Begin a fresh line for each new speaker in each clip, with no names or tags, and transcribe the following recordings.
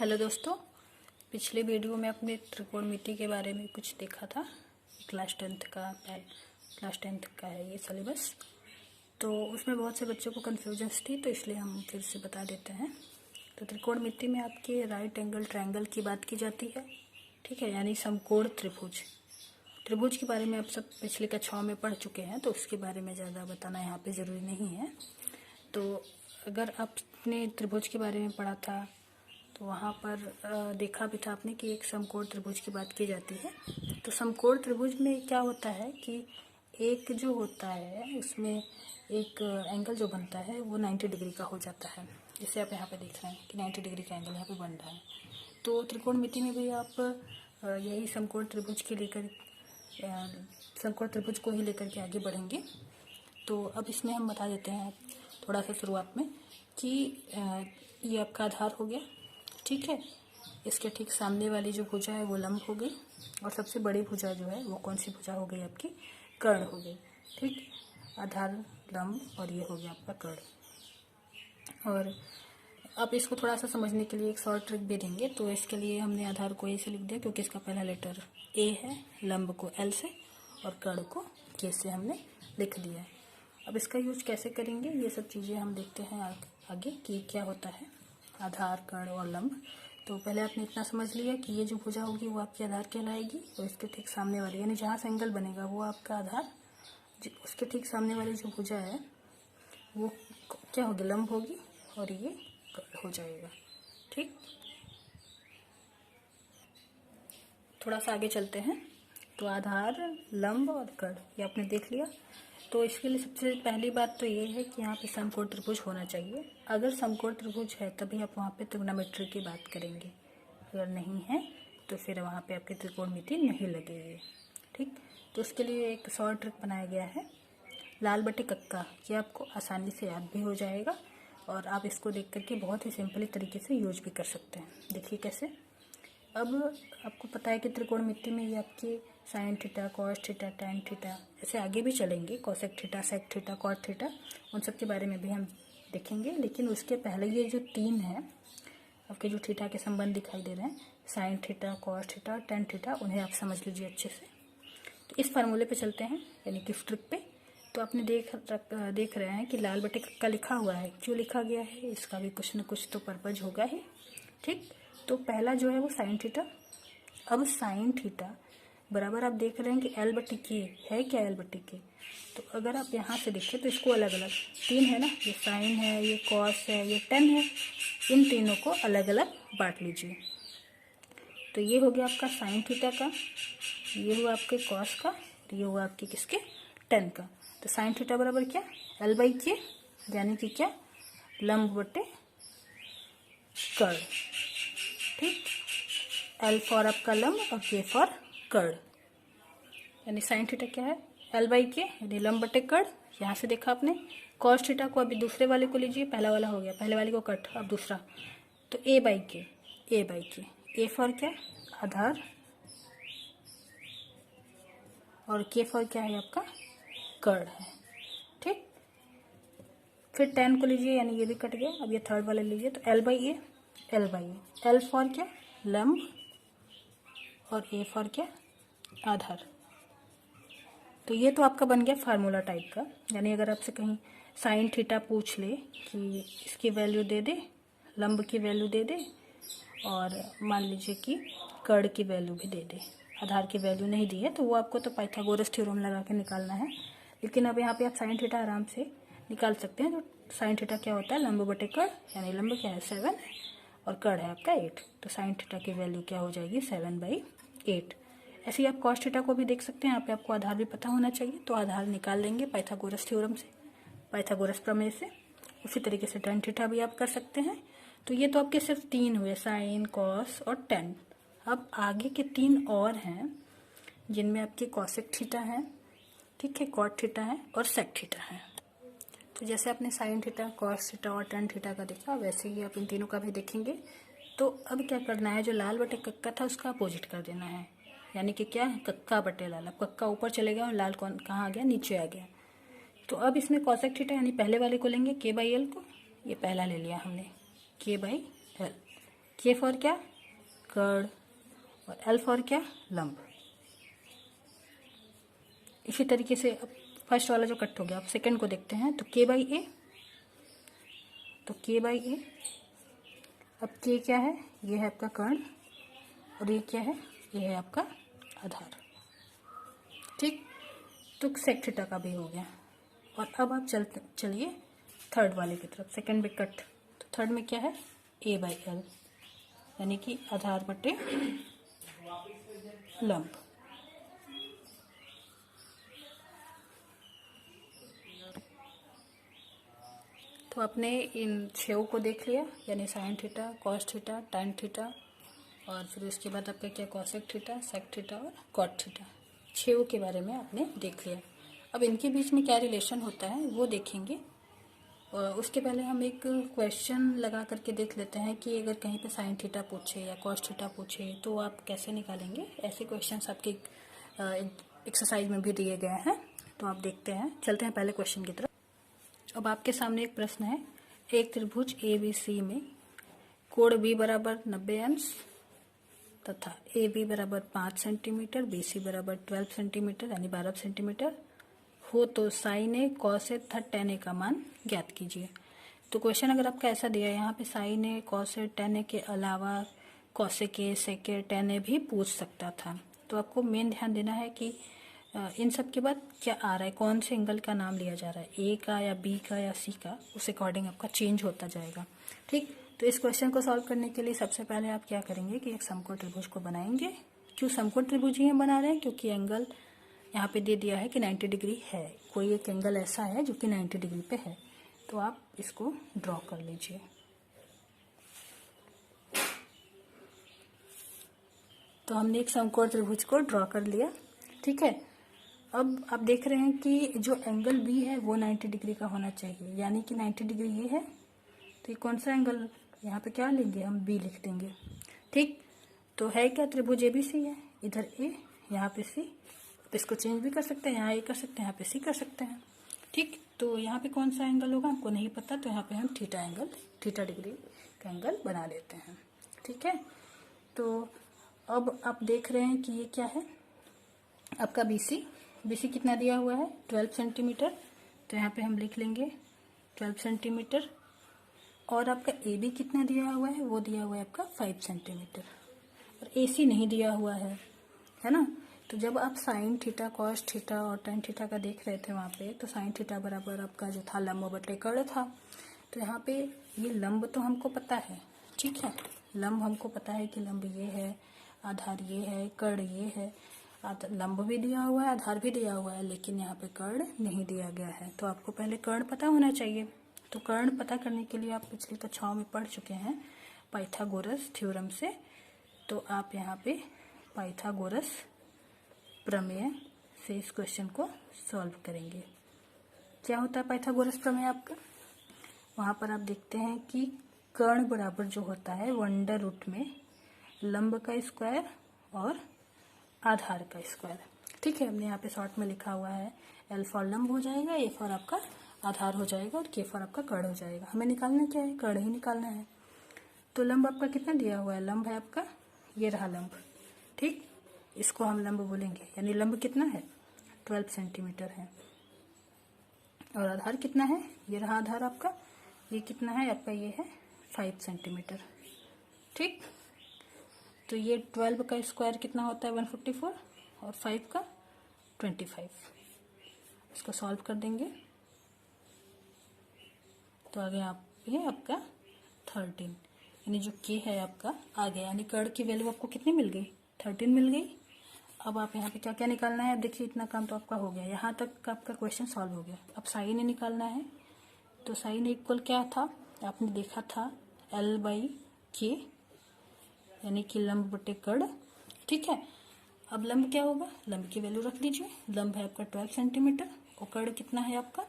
Hello दोस्तों, पिछले video में अपने त्रिकोणमिति के बारे में कुछ देखा था। क्लास टेंथ का है ये सिलेबस। तो उसमें बहुत से बच्चों को कन्फ्यूजन्स थी, तो इसलिए हम फिर से बता देते हैं। तो त्रिकोणमिति में आपके राइट एंगल ट्रायंगल की बात की जाती है, ठीक है, यानी समकोण त्रिभुज के बारे में आप सब पिछले कक्षाओं में पढ़ चुके हैं, तो उसके बारे में ज़्यादा बताना यहाँ पे ज़रूरी नहीं है। तो अगर आपने त्रिभुज के बारे में पढ़ा था तो वहाँ पर देखा भी था आपने कि एक समकोण त्रिभुज की बात की जाती है। तो समकोण त्रिभुज में क्या होता है कि एक जो होता है उसमें एक एंगल जो बनता है वो 90 डिग्री का हो जाता है। जैसे आप यहाँ पे देख रहे हैं कि 90 डिग्री का एंगल यहाँ पे बन रहा है। तो त्रिकोणमिति में भी आप यही समकोण त्रिभुज को ही लेकर के आगे बढ़ेंगे। तो अब इसमें हम बता देते हैं थोड़ा सा शुरुआत में कि ये आपका आधार हो गया, ठीक है। इसके ठीक सामने वाली जो भुजा है वो लंब हो गई, और सबसे बड़ी भुजा जो है वो कौन सी भुजा हो गई? आपकी कर्ण हो गई, ठीक। आधार, लंब और ये हो गया आपका कर्ण। और अब इसको थोड़ा सा समझने के लिए एक शॉर्ट ट्रिक भी देंगे। तो इसके लिए हमने आधार को ए से लिख दिया क्योंकि इसका पहला लेटर ए है, लंब को एल से और कर्ण को के से हमने लिख दिया है। अब इसका यूज कैसे करेंगे ये सब चीज़ें हम देखते हैं आगे कि क्या होता है आधार, कर्ण और लंब। तो पहले आपने इतना समझ लिया कि ये जो भुजा होगी वो आपकी आधार कहलाएगी, और इसके ठीक सामने वाली यानी जहाँ से एंगल बनेगा वो आपका आधार, उसके ठीक सामने वाली जो भुजा है वो क्या होगी? लंब होगी, और ये कर्ण हो जाएगा, ठीक। थोड़ा सा आगे चलते हैं। तो आधार, लंब और कर्ण ये आपने देख लिया। तो इसके लिए सबसे पहली बात तो ये है कि यहाँ पे समकोण त्रिभुज होना चाहिए। अगर समकोण त्रिभुज है तभी आप वहाँ पे त्रिग्नोमेट्री की बात करेंगे, अगर नहीं है तो फिर वहाँ पे आपकी त्रिकोणमिति नहीं लगेगी, ठीक। तो उसके लिए एक शॉर्ट ट्रिक बनाया गया है, लाल बटे कक्का। ये आपको आसानी से याद भी हो जाएगा और आप इसको देख करके बहुत ही सिंपली तरीके से यूज भी कर सकते हैं। देखिए कैसे। अब आपको पता है कि त्रिकोणमिति में ये आपके sine theta, cos theta, tan theta ऐसे आगे भी चलेंगे, cosec theta, sec theta, cot theta, उन सब के बारे में भी हम देखेंगे। लेकिन उसके पहले ये जो तीन है आपके जो थीटा के संबंध दिखाई दे रहे हैं, sign theta, cos theta, tan theta, उन्हें आप समझ लीजिए अच्छे से। तो इस फार्मूले पे चलते हैं, यानी कि ट्रिक पे। तो आपने देख रहे हैं कि लाल बटे कक्का लिखा हुआ है। क्यों लिखा गया है? इसका भी कुछ न कुछ तो पर्पज होगा ही, ठीक। तो पहला जो है वो साइन थीटा। अब साइन थीटा बराबर आप देख रहे हैं कि एल बटी के है क्या? एल बटी के। तो अगर आप यहाँ से देखें तो इसको अलग अलग तीन है ना, ये साइन है, ये कॉस है, ये टेन है, इन तीनों को अलग अलग बांट लीजिए। तो ये हो गया आपका साइन थीटा का, ये हुआ आपके कॉस का, ये हुआ आपके किसके? टेन का। तो साइन थीटा बराबर क्या? एल बाई के, यानी कि क्या? लंब बटे कर्ण, ठीक। एल फॉर आपका लंब और के फॉर कर्ण, यानी साइन थीटा क्या है? एल बाई के, यानी लंब बटे कर्ण। यहाँ से देखा आपने। कॉस थीटा को अभी दूसरे वाले को लीजिए, पहला वाला हो गया, पहले वाले को कट, अब दूसरा। तो ए बाई के, ए फॉर क्या? आधार, और के फॉर क्या है आपका? कर्ण है, ठीक। फिर टेन को लीजिए, यानी ये भी कट गया। अब ये थर्ड वाला लीजिए, तो L by A, L for क्या? लंब, और ए फॉर क्या? आधार। तो ये तो आपका बन गया फार्मूला टाइप का, यानी अगर आपसे कहीं साइन थीटा पूछ ले कि इसकी वैल्यू दे दे, लंब की वैल्यू दे दे, और मान लीजिए कि कर्ण की वैल्यू भी दे दे, आधार की वैल्यू नहीं दी है, तो वो आपको तो पाइथागोरस थ्योरम लगा के निकालना है। लेकिन अब यहाँ पे आप साइन थीटा आराम से निकाल सकते हैं। तो साइन थीटा क्या होता है? लंब बटे कर्ण, यानी लंब क्या है? 7, और कर्ण है आपका 8। तो साइन थीटा की वैल्यू क्या हो जाएगी? 7/8। ऐसे ही आप कॉस थीटा को भी देख सकते हैं। यहाँ पे आपको आधार भी पता होना चाहिए, तो आधार निकाल लेंगे पाइथागोरस थ्योरम से, पाइथागोरस प्रमेय से। उसी तरीके से टैन थीटा भी आप कर सकते हैं। तो ये तो आपके सिर्फ तीन हुए, साइन, कॉस और टैन। अब आगे के तीन और हैं जिनमें आपकी कॉसेक थीटा है, ठीक है, कॉट थीटा है और सेक थीटा है। तो जैसे आपने साइन थीटा, कॉस थीटा और टैन थीटा का देखा, वैसे ही आप इन तीनों का भी देखेंगे। तो अब क्या करना है? जो लाल बटे कक्का था उसका अपोजिट कर देना है, यानी कि क्या? कक्का बटे लाल। अब कक्का ऊपर चले गया और लाल कौन कहाँ आ गया? नीचे आ गया। तो अब इसमें कॉसेक थीटा यानी पहले वाले को लेंगे, के बाई एल को। ये पहला ले लिया हमने, के बाई एल, के फॉर क्या, कर्ण, और एल फॉर क्या, लंब। इसी तरीके से अब फर्स्ट वाला जो कट हो गया, अब सेकंड को देखते हैं। तो के बाई ए, तो के बाई ए, अब के क्या है, ये है आपका कर्ण, और ये क्या है, ये है आपका आधार। ठीक, तो सेक थीटा का भी हो गया। और अब आप चलिए थर्ड वाले की तरफ, सेकंड में कट। तो थर्ड में क्या है, ए बाई एल, यानी कि आधार बटे लंब। तो आपने इन 6 को देख लिया, यानी sign theta, cos theta, tan theta, और फिर उसके बाद आपका क्या, कॉसेक थीटा, सेक थीटा और कॉट थीटा। 6 के बारे में आपने देख लिया। अब इनके बीच में क्या रिलेशन होता है वो देखेंगे। और उसके पहले हम एक क्वेश्चन लगा करके देख लेते हैं कि अगर कहीं पे साइन थीटा पूछे या कॉस थीटा पूछे तो आप कैसे निकालेंगे। ऐसे क्वेश्चंस आपके एक्सरसाइज में भी दिए गए हैं, तो आप देखते हैं। चलते हैं पहले क्वेश्चन की तरफ। अब आपके सामने एक प्रश्न है, एक त्रिभुज ए बी सी में कोण बी बराबर 90 अंश तथा ए बी बराबर 5 सेंटीमीटर, बी सी बराबर 12 सेंटीमीटर यानी 12 सेंटीमीटर हो तो साइन ए, कॉस ए तथा टेन ए का मान ज्ञात कीजिए। तो क्वेश्चन अगर आपका ऐसा दिया है, यहाँ पे sign A, cos A, ten ए के अलावा कॉसेक ए, सेक ए, टेन ए भी पूछ सकता था। तो आपको मेन ध्यान देना है कि इन सब के बाद क्या आ रहा है, कौन से एंगल का नाम लिया जा रहा है, ए का या बी का या सी का, उस अकॉर्डिंग आपका चेंज होता जाएगा। ठीक, तो इस क्वेश्चन को सॉल्व करने के लिए सबसे पहले आप क्या करेंगे कि एक समकोण त्रिभुज को बनाएंगे। क्यों समकोण त्रिभुज ही हम बना रहे हैं, क्योंकि एंगल यहाँ पे दे दिया है कि 90 डिग्री है, कोई एक एंगल ऐसा है जो कि 90 डिग्री पे है। तो आप इसको ड्रॉ कर लीजिए। तो हमने एक समकोण त्रिभुज को ड्रॉ कर लिया। ठीक है, अब आप देख रहे हैं कि जो एंगल बी है वो 90 डिग्री का होना चाहिए, यानी कि 90 डिग्री ये है। तो ये कौन सा एंगल, यहाँ पे क्या लेंगे हम, बी लिख देंगे। ठीक, तो है क्या, त्रिभुज एबीसी है, इधर ए, यहाँ पे सी। इसको चेंज भी कर सकते हैं, यहाँ ए कर सकते हैं, यहाँ पे सी कर सकते हैं। ठीक, तो यहाँ पे कौन सा एंगल होगा हमको नहीं पता, तो यहाँ पे हम थीटा एंगल, थीटा डिग्री का एंगल बना लेते हैं। ठीक है, तो अब आप देख रहे हैं कि ये क्या है आपका बीसी। बीसी कितना दिया हुआ है, 12 सेंटीमीटर। तो यहाँ पे हम लिख लेंगे 12 सेंटीमीटर। और आपका ए बी कितना दिया हुआ है, वो दिया हुआ है आपका 5 सेंटीमीटर। और ए सी नहीं दिया हुआ है ना। तो जब आप साइन थीटा, कॉस थीटा और टेन थीटा का देख रहे थे वहाँ पे, तो साइन थीटा बराबर आपका जो था लंब बटे कर्ण था। तो यहाँ पे ये लंब तो हमको पता है, ठीक है, लंब हमको पता है कि लंब ये है, आधार ये है, कर्ण ये है। लंब भी दिया हुआ है, आधार भी दिया हुआ है, लेकिन यहाँ पे कर्ण नहीं दिया गया है। तो आपको पहले कर्ण पता होना चाहिए। तो कर्ण पता करने के लिए आप पिछली कक्षाओं में पढ़ चुके हैं पाइथागोरस थ्योरम से। तो आप यहाँ पे पाइथागोरस प्रमेय से इस क्वेश्चन को सॉल्व करेंगे। क्या होता है पाइथागोरस प्रमेय आपका, वहाँ पर आप देखते हैं कि कर्ण बराबर जो होता है वो अंडर रूट में लंब का स्क्वायर और आधार का स्क्वायर। ठीक है, हमने यहाँ पे शॉर्ट में लिखा हुआ है, एल फॉर लंब हो जाएगा, ए फॉर आपका आधार हो जाएगा और के फॉर आपका कर्ण हो जाएगा। हमें निकालना क्या है, कर्ण ही निकालना है। तो लंब आपका कितना दिया हुआ है, लंब है आपका ये रहा लंब। ठीक, इसको हम लंब बोलेंगे, यानी लंब कितना है 12 सेंटीमीटर है। और आधार कितना है, ये रहा आधार आपका, ये कितना है आपका, ये है 5 सेंटीमीटर। ठीक, तो ये 12 का स्क्वायर कितना होता है 144 और 5 का 25। इसको सॉल्व कर देंगे तो आगे आप ये आपका 13, यानी जो के है आपका आ गया, यानी कर्ण की वैल्यू आपको कितनी मिल गई, 13 मिल गई। अब आप यहाँ पे क्या क्या निकालना है, अब देखिए इतना काम तो आपका हो गया, यहाँ तक का आपका क्वेश्चन सॉल्व हो गया। अब साइन ए निकालना है। तो साइन इक्वल क्या था, आपने देखा था एल बाई के, यानी कि लंब बटे कर्ण। ठीक है, अब लंब क्या होगा, लंब की वैल्यू रख दीजिए। लंब है आपका 12 सेंटीमीटर और कर्ण कितना है आपका,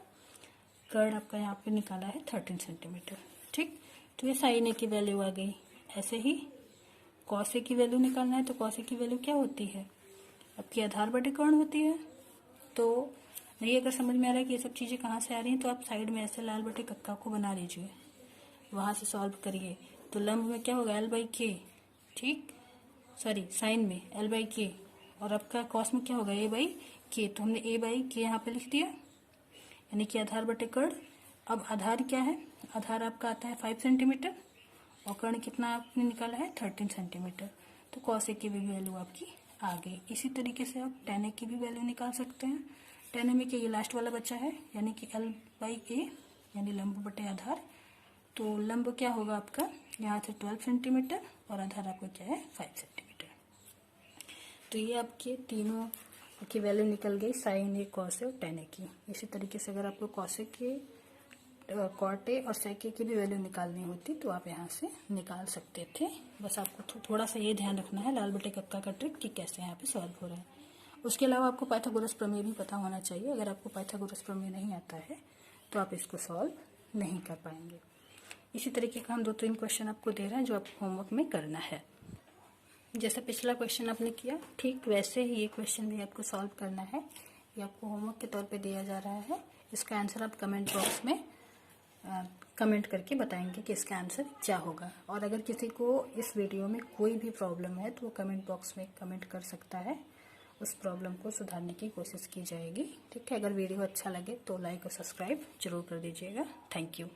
कर्ण आपका यहाँ पे निकाला है 13 सेंटीमीटर। ठीक, तो ये साइन ए की वैल्यू आ गई। ऐसे ही कॉस ए की वैल्यू निकालना है, तो कॉस ए की वैल्यू क्या होती है आपकी, आधार बटे कर्ण होती है। तो नहीं अगर समझ में आ रहा है कि ये सब चीज़ें कहाँ से आ रही हैं, तो आप साइड में ऐसे लाल बटे कक्का को बना लीजिए, वहाँ से सॉल्व करिए। तो लंब में क्या होगा, L/K, ठीक, सॉरी साइन में L/K, और आपका कॉस में क्या होगा, A/K। तो हमने A/K यहाँ पे लिख दिया, यानी कि आधार बटे कर्ण। अब आधार क्या है, आधार आपका आता है 5 सेंटीमीटर और कर्ण कितना आपने निकाला है 13 सेंटीमीटर। तो कॉस ए की भी वैल्यू आपकी आ गई। इसी तरीके से आप tan a की भी वैल्यू निकाल सकते हैं। tan a में क्या, ये लास्ट वाला बचा है, यानी कि L/A, यानी लंब बटे आधार। तो लंब क्या होगा आपका यहाँ से 12 सेंटीमीटर और आधार आपका क्या है 5 सेंटीमीटर। तो ये आपके तीनों की वैल्यू निकल गई, साइन ए, कॉस ए और tan a की। इसी तरीके से अगर आपको कॉस ए के, कॉट ए और सेक ए की भी वैल्यू निकालनी होती तो आप यहाँ से निकाल सकते थे। बस आपको थोड़ा सा ये ध्यान रखना है लाल बटे कक्का का ट्रिक कि कैसे यहाँ पे सॉल्व हो रहा है। उसके अलावा आपको पाइथागोरस प्रमेय भी पता होना चाहिए। अगर आपको पाइथागोरस प्रमेय नहीं आता है तो आप इसको सॉल्व नहीं कर पाएंगे। इसी तरीके का हम 2-3 क्वेश्चन आपको दे रहे हैं जो आपको होमवर्क में करना है। जैसा पिछला क्वेश्चन आपने किया ठीक वैसे ही ये क्वेश्चन भी आपको सॉल्व करना है। ये आपको होमवर्क के तौर पे दिया जा रहा है। इसका आंसर आप कमेंट बॉक्स में कमेंट करके बताएंगे कि इसका आंसर क्या होगा। और अगर किसी को इस वीडियो में कोई भी प्रॉब्लम है तो वो कमेंट बॉक्स में कमेंट कर सकता है, उस प्रॉब्लम को सुधारने की कोशिश की जाएगी। ठीक है, अगर वीडियो अच्छा लगे तो लाइक और सब्सक्राइब जरूर कर दीजिएगा। Thank you.